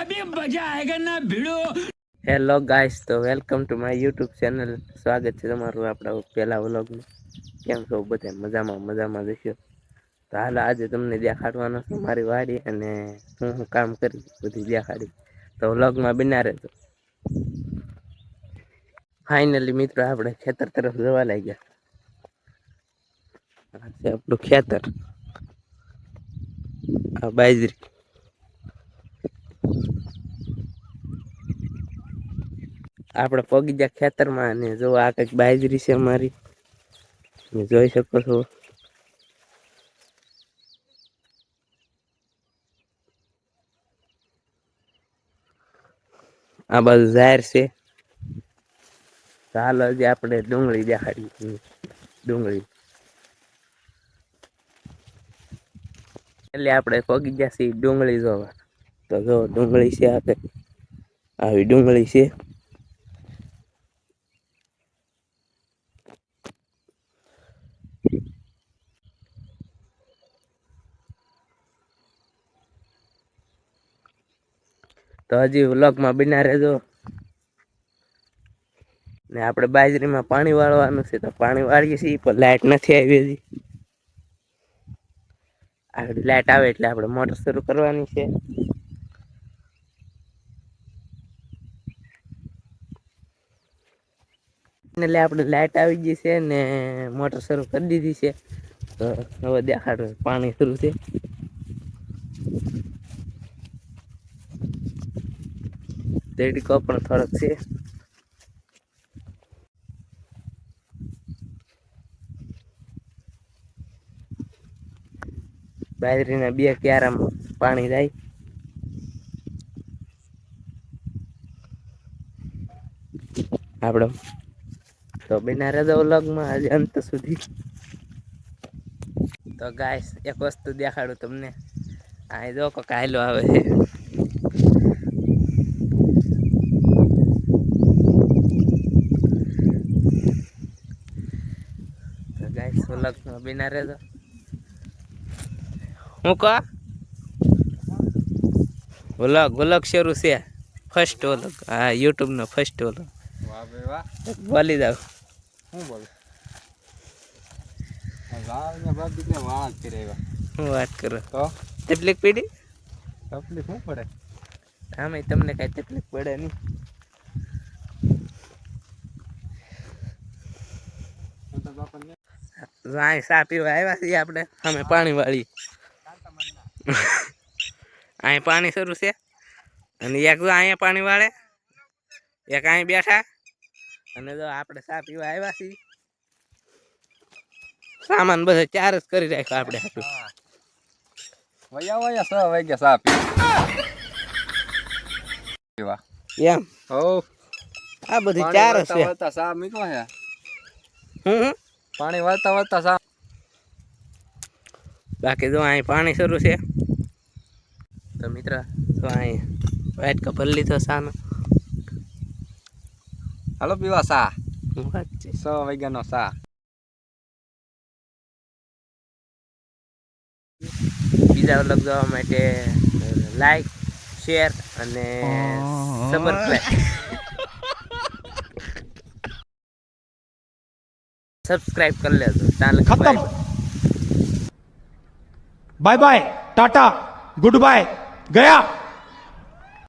अभी मजा आएगा ना भिड़ो। હેલો ગાઈસ, તો welcome to my YouTube channel. સ્વાગત છે તમારું આપણા પહેલા વ્લોગમાં. કેમ છો બધા? મજામાં જશો. તો હાલ આજે તમને દેખાડવાનો છે મારી વાડી અને હું કામ કરી બધી દેખાડી. તો વ્લોગમાં બના રહેજો. ફાઇનલી મિત્રો આપણે ખેતર તરફ જવા લાગ્યા. આ છે આપણું ખેતર, આ બાજરી. આપણે પગી ગયા ખેતરમાં અને જો આ કંઈક બાજરી છે અમારી, જોઈ શકો છો. આ બાજુ ઝાર છે. ચાલો હજી આપણે ડુંગળી દેખાડી. ડુંગળી એટલે આપણે પગી ગયા છીએ ડુંગળી જોવા. તો જો ડુંગળી છે, આપણે આવી ડુંગળી છે. તો હજી વ્લોગમાં બના રહેજો. ને આપણે બાજરીમાં પાણી વાળવાનું છે, તો પાણી વાળીએ છીએ પણ લાઈટ નથી આવી હજી. આગળ લાઈટ આવે એટલે આપણે મોટર શરૂ કરવાની છે. એટલે આપણે લાઈટ આવી ગઈ છે ને મોટર શરૂ કરી દીધી છે. તો હવે દેખાડો પાણી શરૂ છે. તેડકો પણ થોડોક છે. બાજરીના બે ક્યારામાં પાણી જાય. આપણે તો બના રહેજો વ્લોગમાં આજે અંત સુધી. તો ગાઈસ એક વસ્તુ દેખાડું તમને. આ જો કાયલો આવે છે. તો ગાઈસ વ્લોગમાં બના રહેજો. હું કહો વ્લોગ શરૂ છે. ફર્સ્ટ વ્લોગ, હા યુટ્યુબ નો ફર્સ્ટ વ્લોગ. વાહ ભાઈ વાહ, બોલી જાવ. શું બોલું? હું વાત કરો તો તકલીફ પડી? તકલીફ શું પડે? આમે તમને કઈ તકલીફ પડે નહીં. સા પીવા આવ્યા છીએ આપણે. અમે પાણી વાળી અહીં પાણી શરૂ છે અને એક જો અહીંયા પાણી વાળે, એક અહીં બેઠા. અને જો આપણે સા પીવા આવ્યા છીએ. સામાન બધા ચાર જ કરી રાખ્યો આપણે. વયા 6 વાગ્યા સા પીવા એમ હો. આ બધી ચાર જ છે. વળતા સા મીકો હે. હું પાણી વળતા સા. બાકી જો અહીં પાણી શરૂ છે. તો મિત્ર તો અહીં વાઇટ કપર લીધો સાનો. હાલો પીવા સા. હું વાત છે 6 વાગ્યાનો સા. બીજા વ્લોગ જોવા માટે લાઈક, શેર અને સબસ્ક્રાઇબ કરી લેજો. खत्म। Bye bye, tata, goodbye, गया।